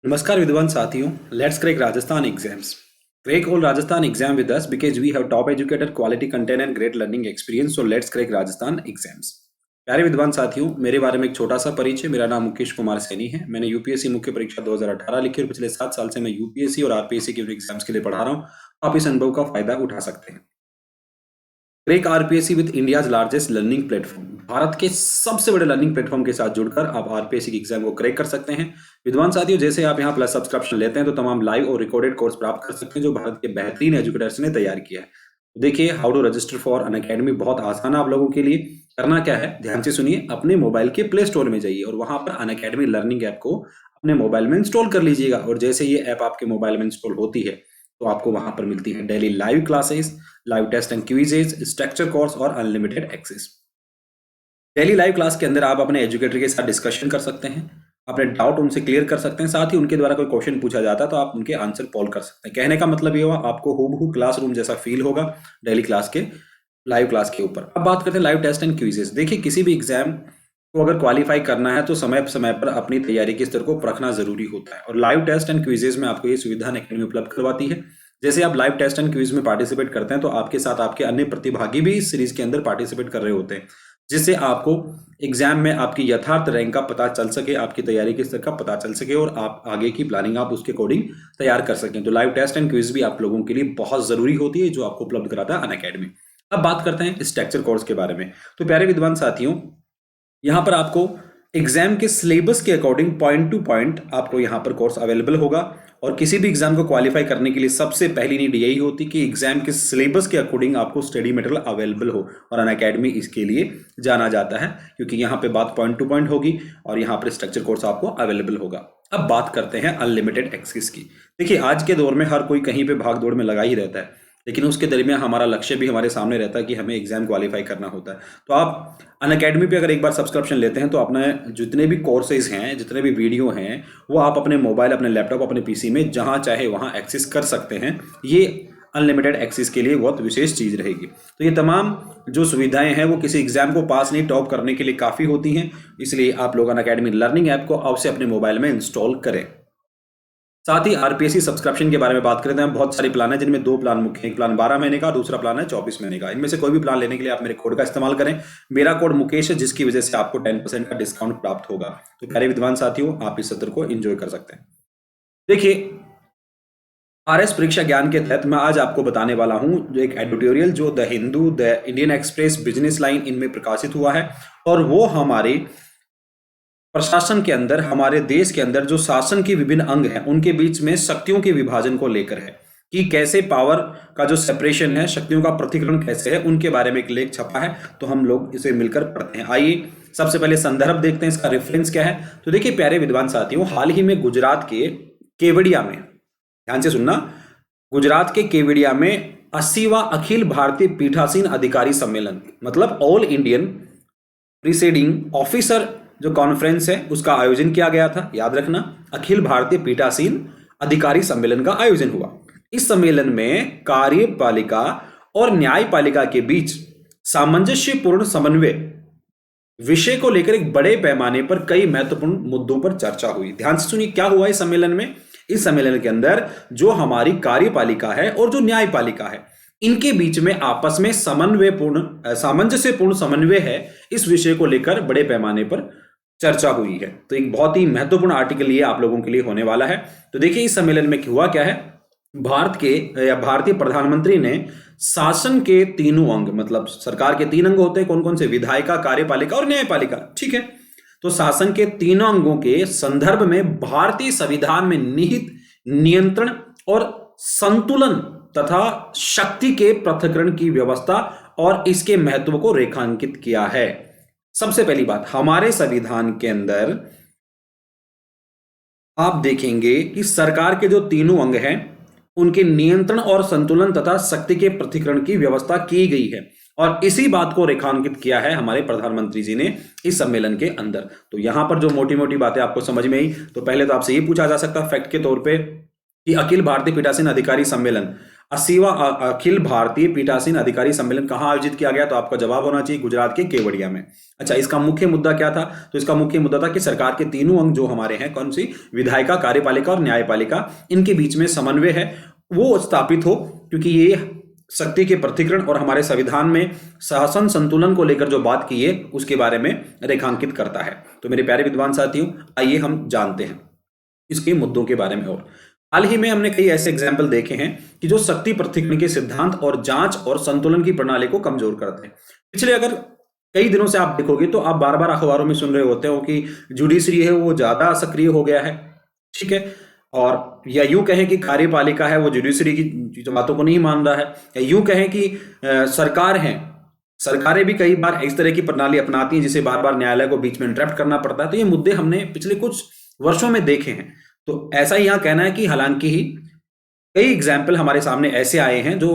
नमस्कार विद्वान साथियों, let's crack Rajasthan exams. Crack all Rajasthan exam with us because we have top educated, quality content and great learning experience. So let's crack Rajasthan exams. प्यारे विद्वान साथियों, मेरे बारे में एक छोटा सा परिचय. मेरा नाम मुकेश कुमार सैनी है. मैंने यूपीएससी मुख्य परीक्षा 2018 लिखी और पिछले 7 साल से मैं यूपीएससी और आरपीएससी के एग्जाम्स के लिए पढ़ा रहा हूँ. आप इस अनुभव का फायदा उठा सकते हैं. Crack RPSC with India's largest learning platform. Bharat के सबसे बड़े लर्निंग प्लेटफॉर्म के साथ जुड़कर आप आरपीएससी की एग्जाम को क्रैक कर सकते हैं. विद्वान साथियों, जैसे आप यहाँ प्लस सब्सक्रिप्शन लेते हैं तो तमाम लाइव और रिकॉर्डेड कोर्स प्राप्त कर सकते हैं जो भारत के बेहतरीन एजुकेटर्स ने तैयार किया है. देखिए, how to register for Unacademy बहुत आसान है आप लोगों के लिए. करना क्या है, ध्यान से सुनिए. अपने मोबाइल के प्ले स्टोर में जाइए और वहां पर अनअकैडमी लर्निंग ऐप को अपने मोबाइल में इंस्टॉल कर लीजिएगा. और जैसे ये ऐप आपके मोबाइल में इंस्टॉल होती है तो आपको वहां पर मिलती है daily live classes, live test and quizzes, structure course और unlimited access. Daily live class के अंदर आप अपने एजुकेटर के साथ डिस्कशन कर सकते हैं, अपने डाउट उनसे क्लियर कर सकते हैं. साथ ही उनके द्वारा कोई क्वेश्चन पूछा जाता है तो आप उनके आंसर पोल कर सकते हैं. कहने का मतलब ये हुआ, आपको हूबहू क्लासरूम जैसा फील होगा डेली क्लास के लाइव क्लास के ऊपर. अब बात करते हैं लाइव टेस्ट एंड क्विजेस. देखिए, किसी भी एग्जाम को अगर क्वालिफाई करना है तो समय समय पर अपनी तैयारी के स्तर को परखना जरूरी होता है. और लाइव टेस्ट एंड क्विजेस में आपको ये सुविधा अनअकैडमी उपलब्ध करवाती है. जैसे आप लाइव टेस्ट एंड क्विज में पार्टिसिपेट करते हैं तो आपके साथ आपके अन्य प्रतिभागी भी इस सीरीज के अंदर पार्टिसिपेट कर रहे होते हैं, जिससे आपको एग्जाम में आपकी यथार्थ रैंक का पता चल सके, आपकी तैयारी के स्तर का पता चल सके और आप आगे की प्लानिंग आप उसके अकॉर्डिंग तैयार कर सकें. तो लाइव टेस्ट एंड क्विज भी आप लोगों के लिए बहुत जरूरी होती है जो आपको उपलब्ध कराता है अनअकैडमी. अब बात करते हैं स्ट्रक्चर कोर्स के बारे में. तो प्यारे विद्वान साथियों, यहाँ पर आपको एग्जाम के सिलेबस के अकॉर्डिंग पॉइंट टू पॉइंट आपको यहाँ पर कोर्स अवेलेबल होगा. और किसी भी एग्जाम को क्वालिफाई करने के लिए सबसे पहली नीड यही होती कि एग्जाम के सिलेबस के अकॉर्डिंग आपको स्टडी मटेरियल अवेलेबल हो. और अनअकैडमी इसके लिए जाना जाता है क्योंकि यहाँ पे बात पॉइंट टू पॉइंट होगी और यहाँ पर स्ट्रक्चर कोर्स आपको अवेलेबल होगा. अब बात करते हैं अनलिमिटेड एक्सेस की. देखिए, आज के दौर में हर कोई कहीं पे भाग दौड़ में लगा ही रहता है, लेकिन उसके दरमियान हमारा लक्ष्य भी हमारे सामने रहता है कि हमें एग्जाम क्वालिफाई करना होता है. तो आप अनअकैडमी पे अगर एक बार सब्सक्रिप्शन लेते हैं तो अपने जितने भी कोर्सेज हैं, जितने भी वीडियो हैं, वो आप अपने मोबाइल, अपने लैपटॉप, अपने पीसी में जहां चाहे वहां एक्सेस कर सकते हैं. ये अनलिमिटेड एक्सेस के लिए बहुत विशेष चीज रहेगी. तो ये तमाम जो सुविधाएं हैं वो किसी एग्जाम को पास नहीं, टॉप करने के लिए काफी होती हैं. इसलिए आप लोग अनअकैडमी लर्निंग ऐप को अवश्य अपने मोबाइल में इंस्टॉल करें. साथ ही आरपीएससी सब्सक्रिप्शन के बारे में बात करते हैं. बहुत सारे प्लान है जिनमें दो प्लान मुख्य, एक प्लान 12 महीने का, दूसरा प्लान है 24 महीने का. इनमें से कोई भी प्लान लेने के लिए आप मेरे कोड का इस्तेमाल करें. मेरा कोड मुकेश है, जिसकी वजह से आपको 10% का डिस्काउंट प्राप्त होगा. तो प्यारे विद्वान साथियों, आप इस सत्र को एंजॉय कर सकते हैं. देखिए, आरएस परीक्षा ज्ञान के तहत मैं आज आपको बताने वाला हूं जो एक एडिटोरियल जो the Hindu, the Indian express, business line इनमें प्रकाशित हुआ है. और वो हमारे प्रशासन के अंदर, हमारे देश के अंदर जो शासन के विभिन्न अंग हैं उनके बीच में शक्तियों के विभाजन को लेकर है कि कैसे पावर का जो सेपरेशन है, शक्तियों का पृथक्करण कैसे है, उनके बारे में एक लेख छपा है. तो हम लोग इसे मिलकर पढ़ते हैं. आइए सबसे पहले संदर्भ देखते हैं, इसका रेफरेंस क्या है. तो देखिए प्यारे विद्वान साथियों, हाल ही में गुजरात के केवड़िया में, ध्यान से सुनना, गुजरात के केवड़िया में 80वां अखिल भारतीय पीठासीन अधिकारी सम्मेलन, मतलब ऑल इंडियन प्रीसाइडिंग ऑफिसर जो कॉन्फ्रेंस है उसका आयोजन किया गया था. याद रखना, अखिल भारतीय पीठासीन अधिकारी सम्मेलन का आयोजन हुआ. इस सम्मेलन में कार्यपालिका और न्यायपालिका के बीच सामंजस्यपूर्ण समन्वय विषय को लेकर एक बड़े पैमाने पर कई महत्वपूर्ण मुद्दों पर चर्चा हुई. ध्यान से सुनिए क्या हुआ इस सम्मेलन में. इस सम्मेलन के अंदर जो हमारी कार्यपालिका है और जो न्यायपालिका है, इनके बीच में आपस में सामंजस्यपूर्ण समन्वय है, इस विषय को लेकर बड़े पैमाने पर चर्चा हुई है. तो एक बहुत ही महत्वपूर्ण आर्टिकल ये आप लोगों के लिए होने वाला है. तो देखिए इस सम्मेलन में हुआ क्या है. भारतीय प्रधानमंत्री ने शासन के तीनों अंग, मतलब सरकार के 3 अंग होते हैं, कौन कौन से, विधायिका, कार्यपालिका और न्यायपालिका, ठीक है. तो शासन के तीनों अंगों के संदर्भ में भारतीय संविधान में निहित नियंत्रण और संतुलन तथा शक्ति के पृथक्करण की व्यवस्था और इसके महत्व को रेखांकित किया है. सबसे पहली बात, हमारे संविधान के अंदर आप देखेंगे कि सरकार के जो तीनों अंग हैं उनके नियंत्रण और संतुलन तथा शक्ति के पृथक्करण की व्यवस्था की गई है. और इसी बात को रेखांकित किया है हमारे प्रधानमंत्री जी ने इस सम्मेलन के अंदर. तो यहां पर जो मोटी मोटी बातें आपको समझ में आई, तो पहले तो आपसे ये पूछा जा सकता है फैक्ट के तौर पे कि अखिल भारतीय पीठासीन अधिकारी सम्मेलन 80वां अखिल भारतीय पीठासीन अधिकारी सम्मेलन कहाँ आयोजित किया गया? तो आपका जवाब होना चाहिए गुजरात के केवड़िया में। अच्छा, इसका मुख्य मुद्दा क्या था? तो इसका मुख्य मुद्दा था कि सरकार के तीनों अंग जो हमारे हैं, कौन सी? विधायिका, कार्यपालिका और न्यायपालिका, इनके बीच में समन्वय है वो स्थापित हो, क्योंकि ये शक्ति के पृथक्करण और हमारे संविधान में शासन संतुलन को लेकर जो बात की है उसके बारे में रेखांकित करता है। तो मेरे प्यारे विद्वान साथियों, आइए हम जानते हैं इसके मुद्दों के बारे में। और हाल ही में हमने कई ऐसे एग्जाम्पल देखे हैं कि जो शक्ति पृथक्करण के सिद्धांत और जांच और संतुलन की प्रणाली को कमजोर करते हैं। पिछले अगर कई दिनों से आप देखोगे तो आप बार बार अखबारों में सुन रहे होते हो कि जुडिशरी है वो ज्यादा सक्रिय हो गया है, ठीक है, और या यूं कहें कि कार्यपालिका है वो जुडिशरी की बातों को नहीं मान रहा है, या यूं कहें कि सरकार है, सरकारें भी कई बार इस तरह की प्रणाली अपनाती हैं जिसे बार बार न्यायालय को बीच में इंटरप्ट करना पड़ता है। तो ये मुद्दे हमने पिछले कुछ वर्षों में देखे हैं। तो ऐसा ही यहां कहना है कि हालांकि ही कई एग्जाम्पल हमारे सामने ऐसे आए हैं जो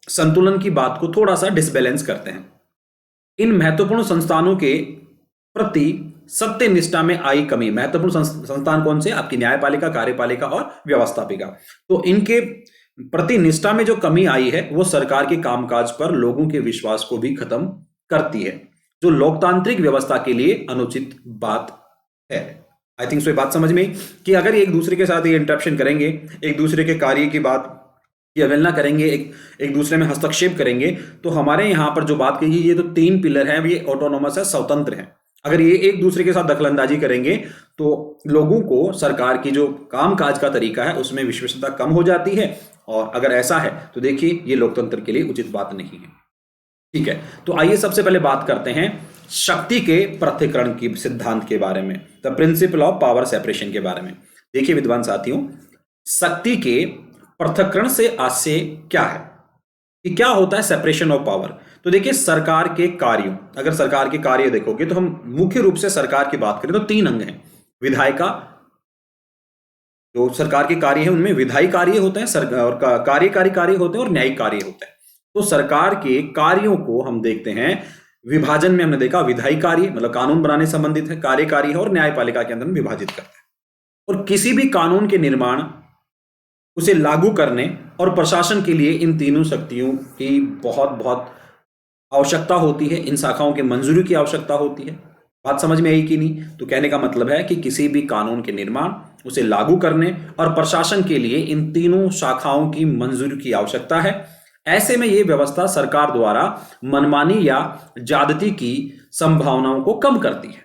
संतुलन की बात को थोड़ा सा डिसबैलेंस करते हैं। इन महत्वपूर्ण संस्थानों के प्रति सत्य निष्ठा में आई कमी। महत्वपूर्ण संस्थान कौन से? आपकी न्यायपालिका, कार्यपालिका और व्यवस्थापिका। तो इनके प्रति निष्ठा में जो कमी आई है वो सरकार के कामकाज पर लोगों के विश्वास को भी खत्म करती है, जो लोकतांत्रिक व्यवस्था के लिए अनुचित बात है। आई थिंक सो ये बात समझ में कि अगर एक दूसरे के साथ ये इंटरप्शन करेंगे, एक दूसरे के कार्य की बात की अवहेलना करेंगे, एक दूसरे में हस्तक्षेप करेंगे, तो हमारे यहाँ पर जो बात कही, ये तो 3 पिलर हैं, ये ऑटोनोमस है, स्वतंत्र हैं। अगर ये एक दूसरे के साथ दखलंदाजी करेंगे तो लोगों को सरकार की जो कामकाज का तरीका है उसमें विश्वसनीयता कम हो जाती है, और अगर ऐसा है तो देखिए ये लोकतंत्र के लिए उचित बात नहीं है, ठीक है। तो आइए सबसे पहले बात करते हैं शक्ति के पृथक्करण की सिद्धांत के बारे में, the principle of power separation के बारे में। देखिए विद्वान साथियों, शक्ति के पृथक्करण से आशय क्या है कि क्या होता है सेपरेशन ऑफ पावर। तो देखिए सरकार के कार्यों, अगर सरकार के कार्य देखोगे तो हम मुख्य रूप से सरकार की बात करें तो 3 अंग हैं। विधायिका, जो सरकार के कार्य है उनमें विधायी कार्य होते हैं और कार्यकारी कार्य होते हैं और न्यायिक कार्य होते हैं। तो सरकार के कार्यों को हम देखते हैं, विभाजन में हमने देखा विधायी कार्य मतलब कानून बनाने संबंधित है, कार्यकारी है, और न्यायपालिका के अंदर विभाजित करते हैं। और किसी भी कानून के निर्माण, उसे लागू करने और प्रशासन के लिए इन तीनों शक्तियों की बहुत बहुत आवश्यकता होती है। इन शाखाओं के मंजूरी की आवश्यकता होती है। बात समझ में आई कि नहीं? तो कहने का मतलब है कि किसी भी कानून के निर्माण, उसे लागू करने और प्रशासन के लिए इन तीनों शाखाओं की मंजूरी की आवश्यकता है। ऐसे में यह व्यवस्था सरकार द्वारा मनमानी या ज्यादती की संभावनाओं को कम करती है।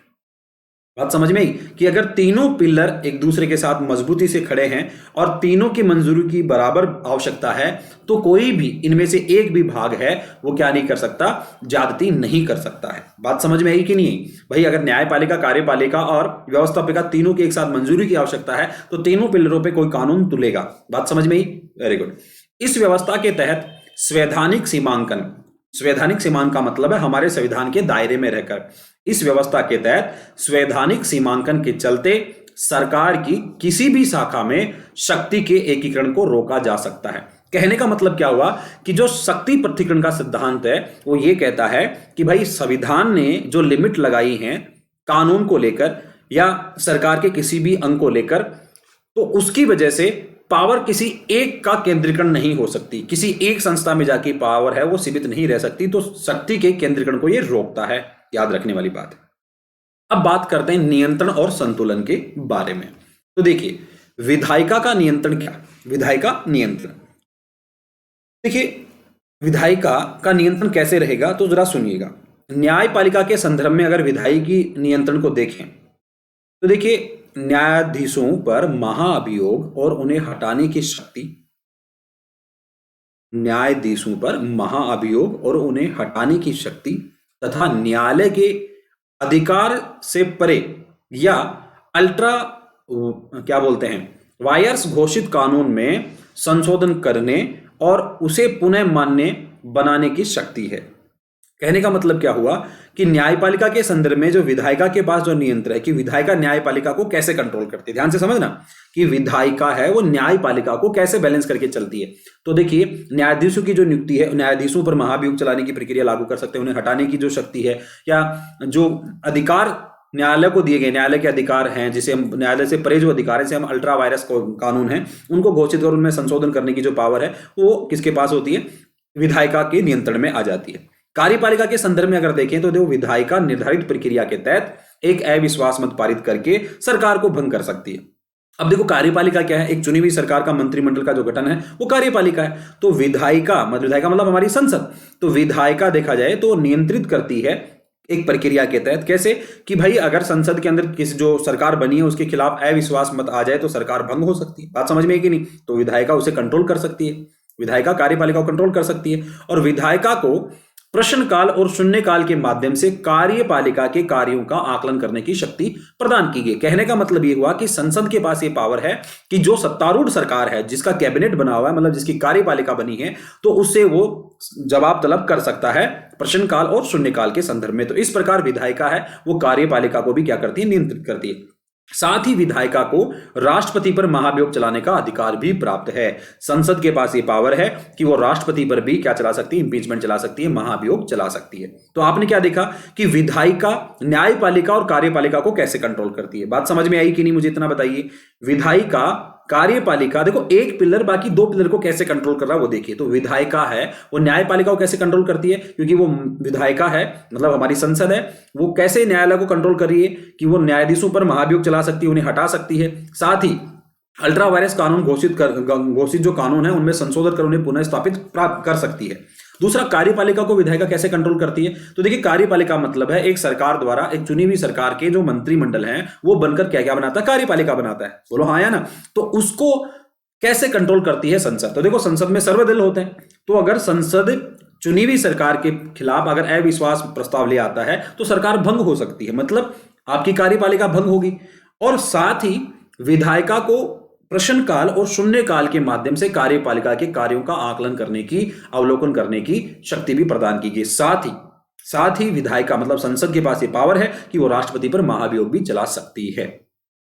बात समझ में आई कि अगर तीनों पिलर एक दूसरे के साथ मजबूती से खड़े हैं और तीनों की मंजूरी की बराबर आवश्यकता है, तो कोई भी इनमें से एक भी भाग है वो क्या नहीं कर सकता? ज्यादती नहीं कर सकता है। बात समझ में आई कि नहीं भाई? अगर न्यायपालिका, कार्यपालिका और व्यवस्थापिका तीनों की एक साथ मंजूरी की आवश्यकता है तो तीनों पिलरों पर कोई कानून तुलेगा। बात समझ में आई? Very good. इस व्यवस्था के तहत संवैधानिक सीमांकन, संवैधानिक सीमांकन का मतलब है हमारे संविधान के दायरे में रहकर, इस व्यवस्था के तहत संवैधानिक सीमांकन के चलते सरकार की किसी भी शाखा में शक्ति के एकीकरण को रोका जा सकता है। कहने का मतलब क्या हुआ कि जो शक्ति पृथक्करण का सिद्धांत है वो ये कहता है कि भाई संविधान ने जो लिमिट लगाई है कानून को लेकर या सरकार के किसी भी अंग को लेकर, तो उसकी वजह से पावर किसी एक का केंद्रीकरण नहीं हो सकती। किसी एक संस्था में जाके पावर है वो सीमित नहीं रह सकती। तो शक्ति के केंद्रीकरण को ये रोकता है, याद रखने वाली बात है। अब बात करते हैं नियंत्रण और संतुलन के बारे में। तो देखिए विधायिका का नियंत्रण क्या? विधायिका नियंत्रण, देखिए विधायिका का नियंत्रण कैसे रहेगा तो जरा सुनिएगा। न्यायपालिका के संदर्भ में अगर विधायिकी नियंत्रण को देखें तो देखिए न्यायाधीशों पर महाअभियोग और उन्हें हटाने की शक्ति, न्यायाधीशों पर महाअभियोग और उन्हें हटाने की शक्ति तथा न्यायालय के अधिकार से परे या अल्ट्रा क्या बोलते हैं वायर्स घोषित कानून में संशोधन करने और उसे पुनः मान्य बनाने की शक्ति है। कहने का मतलब क्या हुआ कि न्यायपालिका के संदर्भ में जो विधायिका के पास जो नियंत्रण है कि विधायिका न्यायपालिका को कैसे कंट्रोल करती है। ध्यान से समझना कि विधायिका है वो न्यायपालिका को कैसे बैलेंस करके चलती है। तो देखिए न्यायाधीशों की जो नियुक्ति है, न्यायाधीशों पर महाभियोग चलाने की प्रक्रिया लागू कर सकते हैं, उन्हें हटाने की जो शक्ति है या जो अधिकार न्यायालय को दिए गए न्यायालय के अधिकार हैं, जिसे हम न्यायालय से परे जो अधिकार है, जैसे हम अल्ट्रा वायरस कानून है, उनको घोषित कर उनमें संशोधन करने की जो पावर है वो किसके पास होती है? विधायिका के नियंत्रण में आ जाती है। कार्यपालिका के संदर्भ में अगर देखें तो देखो, विधायिका निर्धारित प्रक्रिया के तहत एक अविश्वास मत पारित करके सरकार को भंग कर सकती है। अब देखो, कार्यपालिका क्या है? एक चुनी हुई सरकार का मंत्रिमंडल का जो गठन है वो कार्यपालिका है। तो विधायिका मतलब हमारी संसद, तो विधायिका देखा जाए तो नियंत्रित करती है एक प्रक्रिया के तहत। कैसे? कि भाई अगर संसद के अंदर किसी जो सरकार बनी है उसके खिलाफ अविश्वास मत आ जाए तो सरकार भंग हो सकती है। बात समझ में है कि नहीं? तो विधायिका उसे कंट्रोल कर सकती है, विधायिका कार्यपालिका को कंट्रोल कर सकती है। और विधायिका को प्रश्नकाल और शून्यकाल के माध्यम से कार्यपालिका के कार्यों का आकलन करने की शक्ति प्रदान की गई। कहने का मतलब यह हुआ कि संसद के पास यह पावर है कि जो सत्तारूढ़ सरकार है, जिसका कैबिनेट बना हुआ है, मतलब जिसकी कार्यपालिका बनी है, तो उससे वो जवाब तलब कर सकता है प्रश्नकाल और शून्यकाल के संदर्भ में। तो इस प्रकार विधायिका है वो कार्यपालिका को भी क्या करती है? नियंत्रित करती है। साथ ही विधायिका को राष्ट्रपति पर महाभियोग चलाने का अधिकार भी प्राप्त है। संसद के पास ये पावर है कि वो राष्ट्रपति पर भी क्या चला सकती है? इंपीचमेंट चला सकती है, महाभियोग चला सकती है। तो आपने क्या देखा कि विधायिका न्यायपालिका और कार्यपालिका को कैसे कंट्रोल करती है। बात समझ में आई कि नहीं? मुझे इतना बताइए। विधायिका, कार्यपालिका, देखो एक पिलर बाकी दो पिलर को कैसे कंट्रोल कर रहा है वो देखिए। तो विधायिका है वो न्यायपालिका को कैसे कंट्रोल करती है? क्योंकि वो विधायिका है, मतलब हमारी संसद है, वो कैसे न्यायालय को कंट्रोल कर रही है कि वो न्यायाधीशों पर महाभियोग चला सकती है, उन्हें हटा सकती है। साथ ही अल्ट्रा वायरस कानून घोषित जो कानून है उनमें संशोधन कर उन्हें पुनः स्थापित प्राप्त कर सकती है। दूसरा, कार्यपालिका को विधायिका कैसे कंट्रोल करती है? तो देखिए, कार्यपालिका मतलब है एक सरकार द्वारा, एक चुनी हुई सरकार के जो मंत्रिमंडल हैं वो बनकर क्या क्या बनाता है? कार्यपालिका बनाता है। बोलो हाँ या ना? तो उसको कैसे कंट्रोल करती है संसद? तो देखो, संसद में सर्वदल होते हैं, तो अगर संसद चुनी हुई सरकार के खिलाफ अगर अविश्वास प्रस्ताव ले आता है तो सरकार भंग हो सकती है, मतलब आपकी कार्यपालिका भंग होगी। और साथ ही विधायिका को प्रश्नकाल और शून्यकाल के माध्यम से कार्यपालिका के कार्यों का आकलन करने की, अवलोकन करने की शक्ति भी प्रदान की गई। साथ ही विधायिका मतलब संसद के पास ये पावर है कि वो राष्ट्रपति पर महाभियोग भी चला सकती है।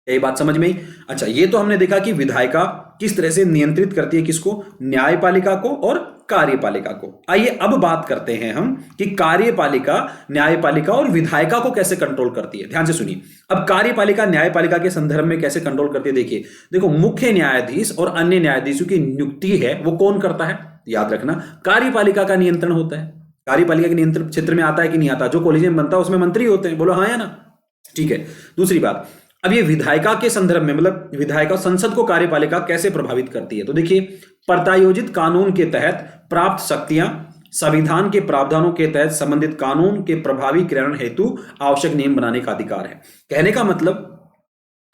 यही बात समझ में आई? अच्छा, ये तो हमने देखा कि विधायिका किस तरह से नियंत्रित करती है किसको? न्यायपालिका को और कार्यपालिका को। आइए अब बात करते हैं हम कि कार्यपालिका न्यायपालिका और विधायिका को कैसे कंट्रोल करती है। ध्यान से सुनिए। अब कार्यपालिका न्यायपालिका के संदर्भ में कैसे कंट्रोल करती है देखिए। देखो, मुख्य न्यायाधीश और अन्य न्यायाधीशों की नियुक्ति है वो कौन करता है? याद रखना, कार्यपालिका का नियंत्रण होता है। कार्यपालिका के नियंत्रण क्षेत्र में आता है कि नहीं आता? जो कॉलेजियम बनता है उसमें मंत्री होते हैं। बोलो हाँ या ना? ठीक है। दूसरी बात, अब ये विधायिका के संदर्भ में, मतलब विधायिका संसद को कार्यपालिका कैसे प्रभावित करती है? तो देखिए, प्रत्यायोजित कानून के तहत प्राप्त शक्तियां संविधान के प्रावधानों के तहत संबंधित कानून के प्रभावी क्रियान्वयन हेतु आवश्यक नियम बनाने का अधिकार है। कहने का मतलब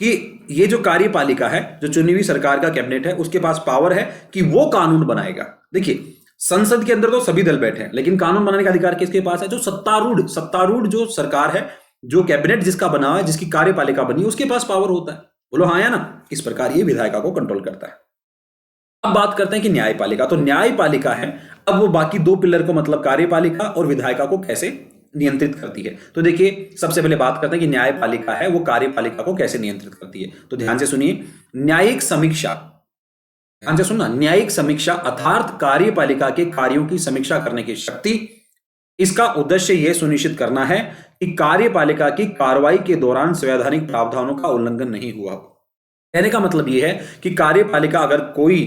कि ये जो कार्यपालिका है, जो चुनी हुई सरकार का कैबिनेट है, उसके पास पावर है कि वो कानून बनाएगा। देखिए, संसद के अंदर तो सभी दल बैठे हैं, लेकिन कानून बनाने का अधिकार किसके पास है? जो सत्तारूढ़ जो सरकार है, जो कैबिनेट जिसका बना है, जिसकी कार्यपालिका बनी, उसके पास पावर होता है। बोलो हाँ या ना? इस प्रकार ये विधायिका को कंट्रोल करता है। अब बात करते हैं कि न्यायपालिका। तो न्यायपालिका है, अब वो बाकी दो पिलर को, मतलब कार्यपालिका और विधायिका को कैसे नियंत्रित करती है। तो देखिए, सबसे पहले बात करते हैं कि न्यायपालिका है वो कार्यपालिका को कैसे नियंत्रित करती है। तो ध्यान से सुनिए, न्यायिक समीक्षा, ध्यान से सुनना, न्यायिक समीक्षा अर्थात कार्यपालिका के कार्यों की समीक्षा करने की शक्ति। इसका उद्देश्य यह सुनिश्चित करना है कि कार्यपालिका की कार्रवाई के दौरान संवैधानिक प्रावधानों का उल्लंघन नहीं हुआ। कहने का मतलब यह है कि कार्यपालिका अगर कोई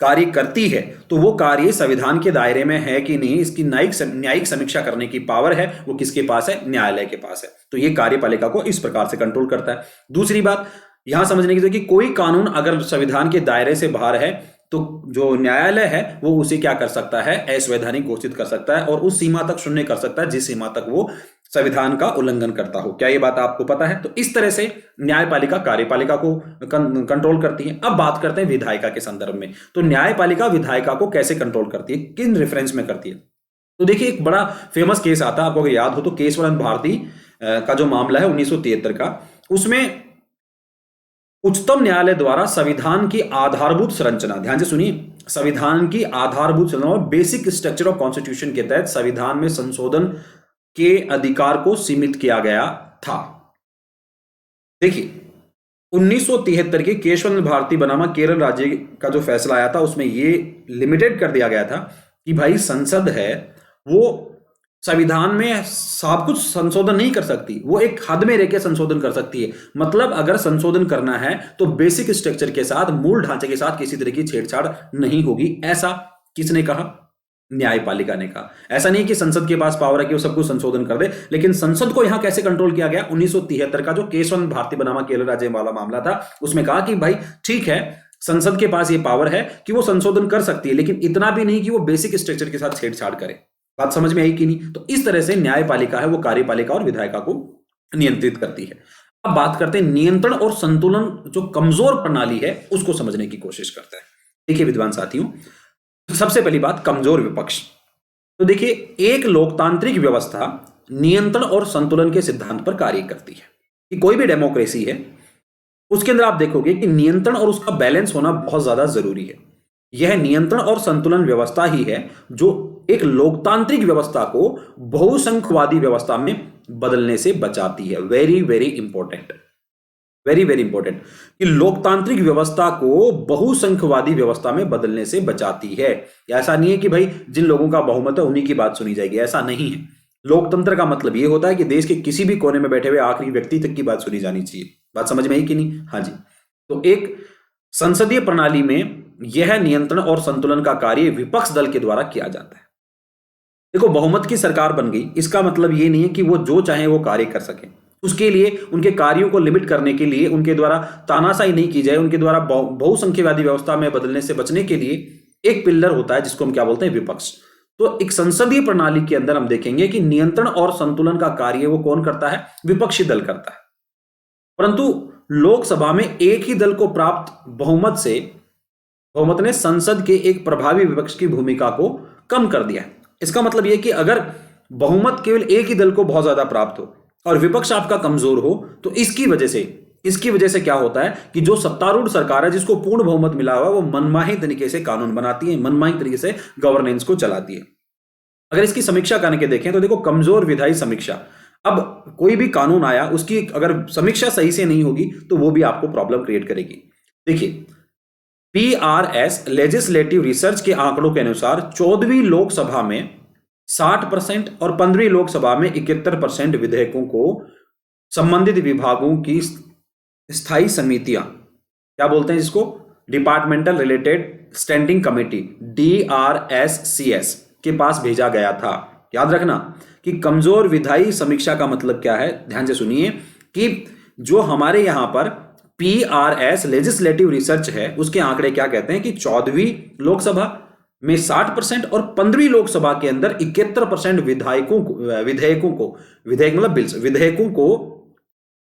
कार्य करती है तो वो कार्य संविधान के दायरे में है कि नहीं, इसकी न्यायिक समीक्षा करने की पावर है वो किसके पास है? न्यायालय के पास है। तो ये कार्यपालिका को इस प्रकार से कंट्रोल करता है। दूसरी बात यहां समझने की कि कोई कानून अगर संविधान के दायरे से बाहर है तो जो न्यायालय है वो उसे क्या कर सकता है? अवैधानिक घोषित कर सकता है और उस सीमा तक शून्य कर सकता है जिस सीमा तक वो संविधान का उल्लंघन करता हो। क्या ये बात आपको पता है? तो इस तरह से न्यायपालिका कार्यपालिका को कंट्रोल करती है। अब बात करते हैं विधायिका के संदर्भ में। तो न्यायपालिका विधायिका को कैसे कंट्रोल करती है, किन रेफरेंस में करती है? तो देखिए, एक बड़ा फेमस केस आता है, आपको अगर याद हो तो, केशवानंद भारती का जो मामला है 1973 का, उसमें उच्चतम न्यायालय द्वारा संविधान की आधारभूत संरचना, ध्यान से सुनिए, संविधान की आधारभूत संरचना और बेसिक स्ट्रक्चर ऑफ कॉन्स्टिट्यूशन के तहत संविधान में संशोधन के अधिकार को सीमित किया गया था। देखिए, 1973 के केशवानंद भारती बनाम केरल राज्य का जो फैसला आया था उसमें यह लिमिटेड कर दिया गया था कि भाई संसद है वो संविधान में सब कुछ संशोधन नहीं कर सकती, वो एक हद में रहकर संशोधन कर सकती है। मतलब अगर संशोधन करना है तो बेसिक स्ट्रक्चर के साथ, मूल ढांचे के साथ किसी तरह की छेड़छाड़ नहीं होगी। ऐसा किसने कहा? न्यायपालिका ने कहा। ऐसा नहीं कि संसद के पास पावर है कि वो सब कुछ संशोधन कर दे, लेकिन संसद को यहां कैसे कंट्रोल किया गया? 1973 का जो केशवन भारती बनामा केरल राज्य वाला मामला था, उसमें कहा कि भाई ठीक है, संसद के पास ये पावर है कि वो संशोधन कर सकती है, लेकिन इतना भी नहीं कि वो बेसिक स्ट्रक्चर के साथ छेड़छाड़ करे। बात समझ में आई कि नहीं? तो इस तरह से न्यायपालिका है वो कार्यपालिका और विधायिका को नियंत्रित करती है। अब बात करते हैं नियंत्रण और संतुलन, जो कमजोर प्रणाली है उसको समझने की कोशिश करते हैं। देखिए विद्वान साथियों, सबसे पहली बात कमजोर विपक्ष। तो देखिए, एक लोकतांत्रिक व्यवस्था नियंत्रण और संतुलन के सिद्धांत पर कार्य करती है। कि कोई भी डेमोक्रेसी है उसके अंदर आप देखोगे कि नियंत्रण और उसका बैलेंस होना बहुत ज्यादा जरूरी है। यह नियंत्रण और संतुलन व्यवस्था ही है जो एक लोकतांत्रिक व्यवस्था को बहुसंख्यवादी व्यवस्था में बदलने से बचाती है। Very very important, very very important, कि लोकतांत्रिक व्यवस्था को बहुसंख्यवादी व्यवस्था में बदलने से बचाती है। ऐसा नहीं है कि भाई जिन लोगों का बहुमत है उन्हीं की बात सुनी जाएगी, ऐसा नहीं है। लोकतंत्र का मतलब यह होता है कि देश के किसी भी कोने में बैठे हुए आखिरी व्यक्ति तक की बात सुनी जानी चाहिए। बात समझ में आई कि नहीं? हाँ जी। तो एक संसदीय प्रणाली में यह नियंत्रण और संतुलन का कार्य विपक्ष दल के द्वारा किया जाता है। देखो, बहुमत की सरकार बन गई, इसका मतलब यह नहीं है कि वो जो चाहे वो कार्य कर सके। उसके लिए उनके कार्यों को लिमिट करने के लिए उनके द्वारा तानाशाही नहीं की जाए, उनके द्वारा बहुसंख्यवादी व्यवस्था में बदलने से बचने के लिए एक पिलर होता है जिसको हम क्या बोलते हैं? विपक्ष। तो एक संसदीय प्रणाली के अंदर हम देखेंगे कि नियंत्रण और संतुलन का कार्य वो कौन करता है? विपक्षी दल करता है। परंतु लोकसभा में एक ही दल को प्राप्त बहुमत ने संसद के एक प्रभावी विपक्ष की भूमिका को कम कर दिया है। इसका मतलब यह कि अगर बहुमत केवल एक ही दल को बहुत ज्यादा प्राप्त हो और विपक्ष आपका कमजोर हो, तो इसकी वजह से क्या होता है कि जो सत्तारूढ़ सरकार है जिसको पूर्ण बहुमत मिला हुआ है, वो मनमाही तरीके से कानून बनाती है, मनमाही तरीके से गवर्नेंस को चलाती है। अगर इसकी समीक्षा करके देखें तो देखो, कमजोर विधायी समीक्षा। अब कोई भी कानून आया, उसकी अगर समीक्षा सही से नहीं होगी तो वो भी आपको प्रॉब्लम क्रिएट करेगी। देखिए, PRS लेजिस्लेटिव रिसर्च के आंकड़ों के अनुसार 14वीं लोकसभा में 60% और 15वीं लोकसभा में 71% विधेयकों को संबंधित विभागों की स्थायी समितियां, क्या बोलते हैं जिसको? Departmental related standing committee, DRSCS के पास भेजा गया था। याद रखना कि कमजोर विधायी समीक्षा का मतलब क्या है, ध्यान से सुनिए, कि जो हमारे यहां पर PRS लेजिस्लेटिव रिसर्च है उसके आंकड़े क्या कहते हैं कि 14वीं लोकसभा में 60% और 15वीं लोकसभा के अंदर 71% विधेयकों को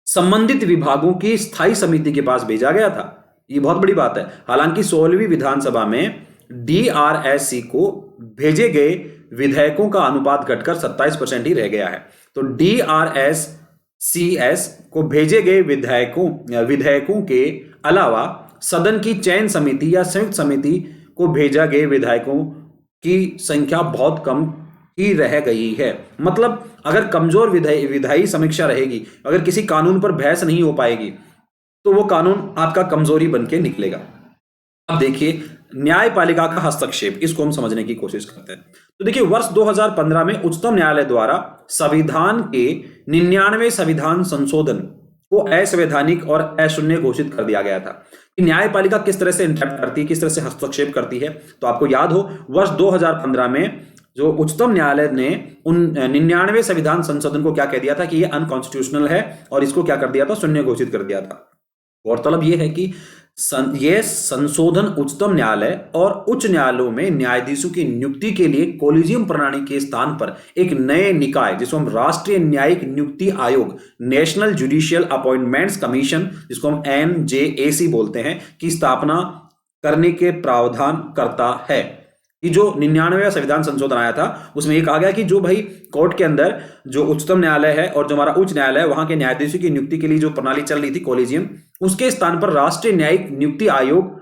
संबंधित विभागों की स्थायी समिति के पास भेजा गया था। ये बहुत बड़ी बात है। हालांकि 16वीं विधानसभा में DRSC को भेजे गए विधेयकों का अनुपात घटकर 27% ही रह गया है। तो DRSCS को भेजे गए विधेयकों के अलावा सदन की चयन समिति या संयुक्त समिति को भेजा गए विधायकों की संख्या बहुत कम ही रह गई है। मतलब अगर कमजोर विधायी समीक्षा रहेगी, अगर किसी कानून पर बहस नहीं हो पाएगी, तो वो कानून आपका कमजोरी बन के निकलेगा। अब देखिए, न्यायपालिका का हस्तक्षेप, इसको हम समझने की कोशिश करते हैं। तो देखिए, वर्ष 2015 में उच्चतम न्यायालय द्वारा संविधान के 99 संविधान संशोधन को असंवैधानिक और अशून्य घोषित कर दिया गया था। कि न्यायपालिका किस तरह से इंटरप्ट करती है, किस तरह से हस्तक्षेप करती है। तो आपको याद हो, वर्ष 2015 में जो उच्चतम न्यायालय ने उन 99 संविधान संशोधन को क्या कह दिया था कि ये अनकॉन्स्टिट्यूशनल है, और इसको क्या कर दिया था? शून्य घोषित कर दिया था। गौरतलब यह है कि यह संशोधन उच्चतम न्यायालय और उच्च न्यायालयों में न्यायाधीशों की नियुक्ति के लिए कोलिजियम प्रणाली के स्थान पर एक नए निकाय, जिसको हम राष्ट्रीय न्यायिक नियुक्ति आयोग, नेशनल जुडिशियल अपॉइंटमेंट्स कमीशन, जिसको हम NJAC बोलते हैं, की स्थापना करने के प्रावधान करता है। कि जो 99वां संविधान संशोधन आया था उसमें यह कहा गया कि जो भाई कोर्ट के अंदर जो उच्चतम न्यायालय है और जो हमारा उच्च न्यायालय है, वहां के न्यायाधीशों की नियुक्ति के लिए जो प्रणाली चल रही थी कोलिजियम, उसके स्थान पर राष्ट्रीय न्यायिक नियुक्ति आयोग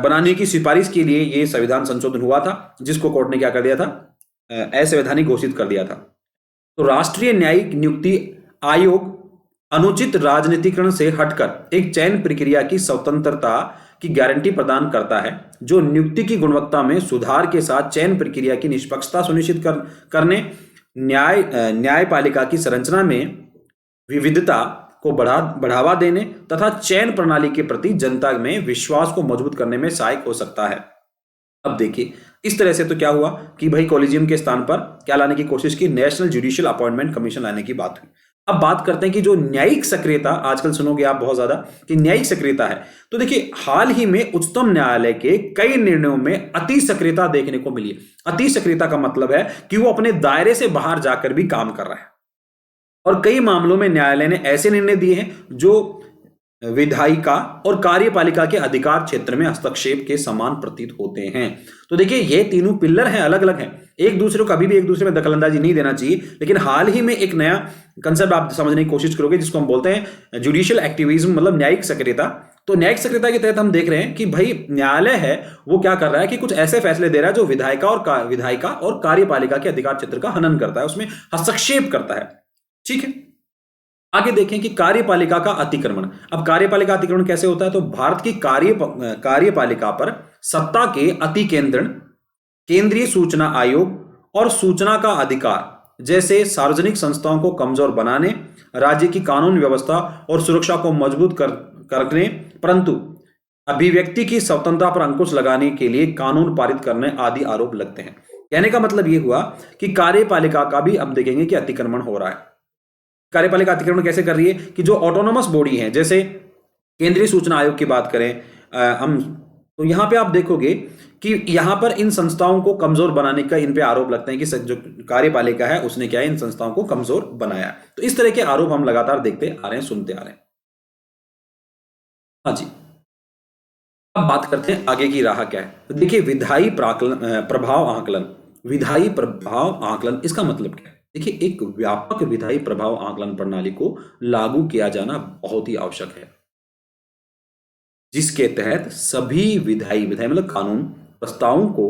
बनाने की सिफारिश के लिए यह संविधान संशोधन हुआ था, जिसको कोर्ट ने क्या कर दिया था? असंवैधानिक घोषित कर दिया था। तो राष्ट्रीय न्यायिक नियुक्ति आयोग अनुचित राजनीतिकरण से हटकर एक चयन प्रक्रिया की स्वतंत्रता की गारंटी प्रदान करता है, जो नियुक्ति की गुणवत्ता में सुधार के साथ चयन प्रक्रिया की निष्पक्षता सुनिश्चित करने न्यायपालिका की संरचना में विविधता को बढ़ावा देने तथा चयन प्रणाली के प्रति जनता में विश्वास को मजबूत करने में सहायक हो सकता है। अब देखिए, इस तरह से तो क्या हुआ कि भाई कॉलेजियम के स्थान पर क्या लाने की कोशिश की, नेशनल जुडिशियल अपॉइंटमेंट कमीशन लाने की बात हुई। अब बात करते हैं कि जो न्यायिक सक्रियता, आजकल सुनोगे आप बहुत ज्यादा कि न्यायिक सक्रियता है, तो देखिए हाल ही में उच्चतम न्यायालय के कई निर्णयों में अति सक्रियता देखने को मिली है। अति सक्रियता का मतलब है कि वो अपने दायरे से बाहर जाकर भी काम कर रहा है, और कई मामलों में न्यायालय ने ऐसे निर्णय दिए हैं जो विधायिका और कार्यपालिका के अधिकार क्षेत्र में हस्तक्षेप के समान प्रतीत होते हैं। तो देखिए ये तीनों पिलर हैं, अलग अलग हैं, एक दूसरे को कभी भी एक दूसरे में दखलंदाजी नहीं देना चाहिए। लेकिन हाल ही में एक नया कंसेप्ट आप समझने की कोशिश करोगे जिसको हम बोलते हैं जुडिशियल एक्टिविज्म, मतलब न्यायिक सक्रियता। तो न्यायिक सक्रियता के तहत हम देख रहे हैं कि भाई न्यायालय है वो क्या कर रहा है कि कुछ ऐसे फैसले दे रहा है जो विधायिका और कार्यपालिका के अधिकार क्षेत्र का हनन करता है, उसमें हस्तक्षेप करता है। ठीक है, आगे देखें कि कार्यपालिका का अतिक्रमण। अब कार्यपालिका अतिक्रमण कैसे होता है, तो भारत की कार्यपालिका पर सत्ता के अतिकेंद्रण, केंद्रीय सूचना आयोग और सूचना का अधिकार जैसे सार्वजनिक संस्थाओं को कमजोर बनाने, राज्य की कानून व्यवस्था और सुरक्षा को मजबूत करने, परंतु अभिव्यक्ति की स्वतंत्रता पर अंकुश लगाने के लिए कानून पारित करने आदि आरोप लगते हैं। कहने का मतलब यह हुआ कि कार्यपालिका का भी अब देखेंगे कि अतिक्रमण हो रहा है। कार्यपालिका अतिक्रमण कैसे कर रही है कि जो ऑटोनोमस बॉडी है, जैसे केंद्रीय सूचना आयोग की बात करें हम, तो यहां पे आप देखोगे कि यहां पर इन संस्थाओं को कमजोर बनाने का इन पे आरोप लगते हैं कि जो कार्यपालिका है उसने क्या है, इन संस्थाओं को कमजोर बनाया। तो इस तरह के आरोप हम लगातार देखते आ रहे हैं, सुनते आ रहे हैं। हाँ जी, अब बात करते हैं आगे की राह क्या है। तो देखिए विधायी प्रभाव आकलन। विधायी प्रभाव आकलन इसका मतलब क्या है, देखिए एक व्यापक विधायी प्रभाव आकलन प्रणाली को लागू किया जाना बहुत ही आवश्यक है, जिसके तहत सभी विधायी मतलब कानून प्रस्तावों को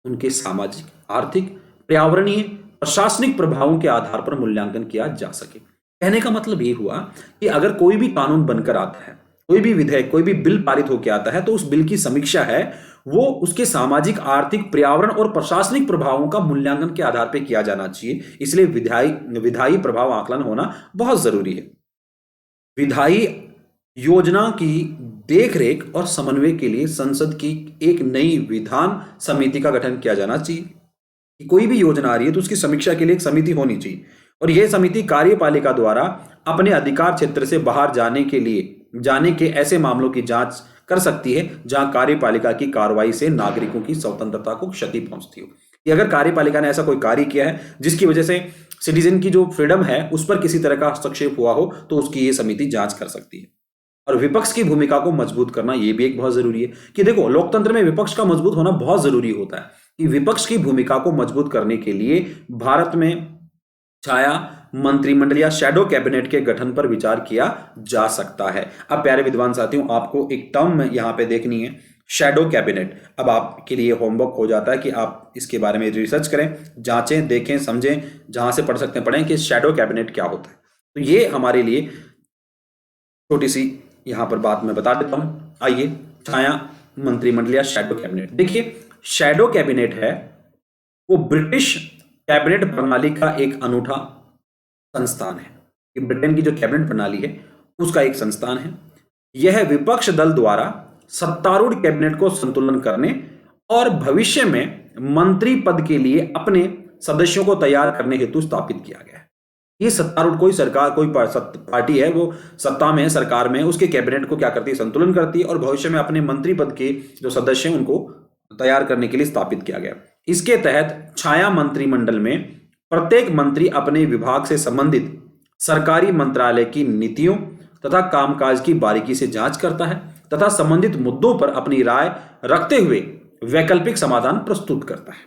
उनके सामाजिक, आर्थिक, पर्यावरणीय, प्रशासनिक प्रभावों के आधार पर मूल्यांकन किया जा सके। कहने का मतलब ये हुआ कि अगर कोई भी कानून बनकर आता है, कोई भी विधेयक, कोई भी बिल पारित होकर आता है, तो उस बिल की समीक्षा है वो उसके सामाजिक, आर्थिक, पर्यावरण और प्रशासनिक प्रभावों का मूल्यांकन के आधार पर किया जाना चाहिए। इसलिए विधायी प्रभाव आकलन होना बहुत जरूरी है। विधायी योजना की देखरेख और समन्वय के लिए संसद की एक नई विधान समिति का गठन किया जाना चाहिए। कि कोई भी योजना आ रही है तो उसकी समीक्षा के लिए एक समिति होनी चाहिए, और यह समिति कार्यपालिका द्वारा अपने अधिकार क्षेत्र से बाहर जाने के ऐसे मामलों की जांच कर सकती है जहां कार्यपालिका की कार्रवाई से नागरिकों की स्वतंत्रता को क्षति पहुंचती हो। कि अगर कार्यपालिका ने ऐसा कोई कार्य किया है जिसकी वजह से सिटीजन की जो फ्रीडम है उस पर किसी तरह का हस्तक्षेप हुआ हो, तो उसकी ये समिति जांच कर सकती है। और विपक्ष की भूमिका को मजबूत करना यह भी एक बहुत जरूरी है। कि देखो लोकतंत्र में विपक्ष का मजबूत होना बहुत जरूरी होता है। कि विपक्ष की भूमिका को मजबूत करने के लिए भारत में छाया मंत्रिमंडल या शैडो कैबिनेट के गठन पर विचार किया जा सकता है। अब प्यारे विद्वान साथियों, आपको एक टर्म यहां पे देखनी है, शैडो कैबिनेट। अब आपके लिए होमवर्क हो जाता है कि आप इसके बारे में रिसर्च करें, जांचें, देखें, समझें, जहां से पढ़ सकते हैं पढ़ें कि शैडो कैबिनेट क्या होता है। तो ये हमारे लिए छोटी सी यहां पर बात मैं बता देता हूं। आइए, छाया मंत्रिमंडल या शैडो कैबिनेट। देखिए शैडो कैबिनेट है वो ब्रिटिश कैबिनेट प्रणाली का एक अनूठा संस्थान है। कि ब्रिटेन की जो कैबिनेट प्रणाली है उसका एक संस्थान है। यह विपक्ष दल द्वारा सत्तारूढ़ कैबिनेट को संतुलन करने और भविष्य में मंत्री पद के लिए अपने सदस्यों को तैयार करने हेतु स्थापित किया गया है। ये सत्तारूढ़ कोई सरकार, कोई पार्टी है वो सत्ता में, सरकार में, उसके कैबिनेट को क्या करती है, संतुलन करती है, और भविष्य में अपने मंत्री पद के जो सदस्य हैं उनको तैयार करने के लिए स्थापित किया गया। इसके तहत छाया मंत्रिमंडल में प्रत्येक मंत्री अपने विभाग से संबंधित सरकारी मंत्रालय की नीतियों तथा कामकाज की बारीकी से जांच करता है तथा संबंधित मुद्दों पर अपनी राय रखते हुए वैकल्पिक समाधान प्रस्तुत करता है।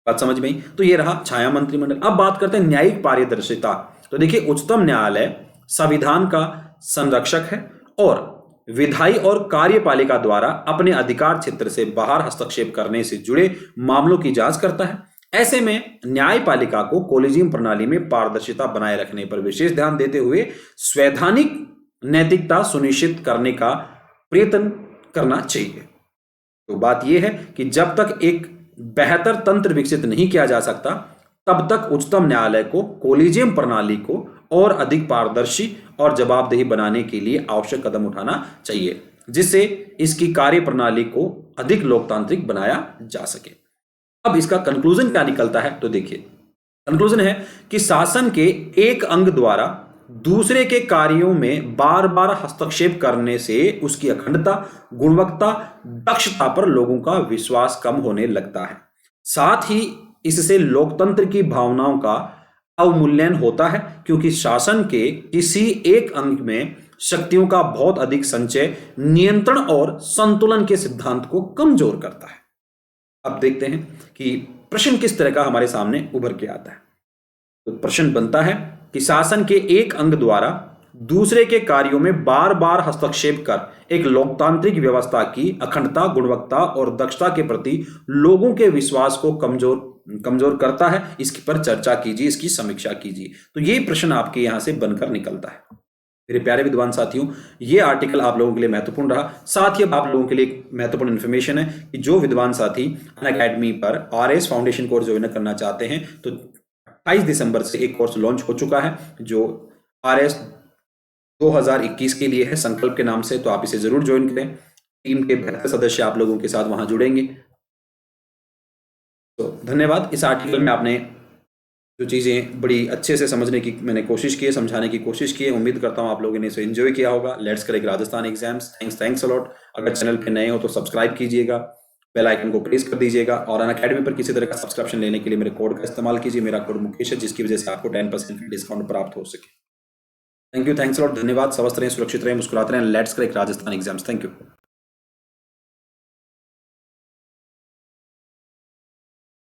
बात समझ में आई? तो ये रहा छाया मंत्रिमंडल। अब बात करते हैं न्यायिक पारदर्शिता। तो देखिए उच्चतम न्यायालय संविधान का संरक्षक है और विधायी और कार्यपालिका द्वारा अपने अधिकार क्षेत्र से बाहर हस्तक्षेप करने से जुड़े मामलों की जांच करता है। ऐसे में न्यायपालिका को कॉलेजियम प्रणाली में पारदर्शिता बनाए रखने पर विशेष ध्यान देते हुए संवैधानिक नैतिकता सुनिश्चित करने का प्रयत्न करना चाहिए। तो बात यह है कि जब तक एक बेहतर तंत्र विकसित नहीं किया जा सकता तब तक उच्चतम न्यायालय को कोलिजियम प्रणाली को और अधिक पारदर्शी और जवाबदेही बनाने के लिए आवश्यक कदम उठाना चाहिए, जिससे इसकी कार्य प्रणाली को अधिक लोकतांत्रिक बनाया जा सके। अब इसका कंक्लूजन क्या निकलता है, तो देखिए कंक्लूजन है कि शासन के एक अंग द्वारा दूसरे के कार्यों में बार बार हस्तक्षेप करने से उसकी अखंडता, गुणवत्ता, दक्षता पर लोगों का विश्वास कम होने लगता है। साथ ही इससे लोकतंत्र की भावनाओं का अवमूल्यन होता है, क्योंकि शासन के किसी एक अंग में शक्तियों का बहुत अधिक संचय नियंत्रण और संतुलन के सिद्धांत को कमजोर करता है। अब देखते हैं कि प्रश्न किस तरह का हमारे सामने उभर के आता है। तो प्रश्न बनता है कि शासन के एक अंग द्वारा दूसरे के कार्यों में बार बार हस्तक्षेप कर एक लोकतांत्रिक व्यवस्था की अखंडता, गुणवत्ता और दक्षता के प्रति लोगों के विश्वास को कमजोर करता है। इसकी पर चर्चा कीजिए, इसकी समीक्षा कीजिए। तो ये प्रश्न आपके यहां से बनकर निकलता है। मेरे प्यारे विद्वान साथियों, ये आर्टिकल आप लोगों के लिए महत्वपूर्ण रहा। साथ ही आप लोगों के लिए एक महत्वपूर्ण इन्फॉर्मेशन है कि जो विद्वान साथी अनअकैडमी पर आरएस फाउंडेशन कोर्स ज्वाइन करना चाहते हैं, तो 28 दिसंबर से एक कोर्स लॉन्च हो चुका है जो आरएस 2021 के लिए है, संकल्प के नाम से। तो आप इसे जरूर ज्वाइन करें। टीम के बेहतर सदस्य आप लोगों के साथ वहां जुड़ेंगे। तो धन्यवाद। इस आर्टिकल में आपने जो चीज़ें बड़ी अच्छे से समझने की मैंने कोशिश की है, समझाने की कोशिश की है। उम्मीद करता हूँ आप लोगों ने इसे एंजॉय किया होगा। Let's crack Rajasthan exams. Thanks a lot. अगर चैनल पे नए हो तो सब्सक्राइब कीजिएगा, बेल आइकन को प्रेस कर दीजिएगा, और अनअकैडमी पर किसी तरह का सब्सक्रिप्शन लेने के लिए मेरे कोड का इस्तेमाल कीजिए। मेरा कोड मुकेश है, जिसकी वजह से आपको 10% डिस्काउंट प्राप्त हो सके। थैंक यू, थैंक्स अलॉट, धन्यवाद। स्वस्थ रहें, सुरक्षित रहें, मुस्कुराते रहें। Let's crack Rajasthan exams. Thank you.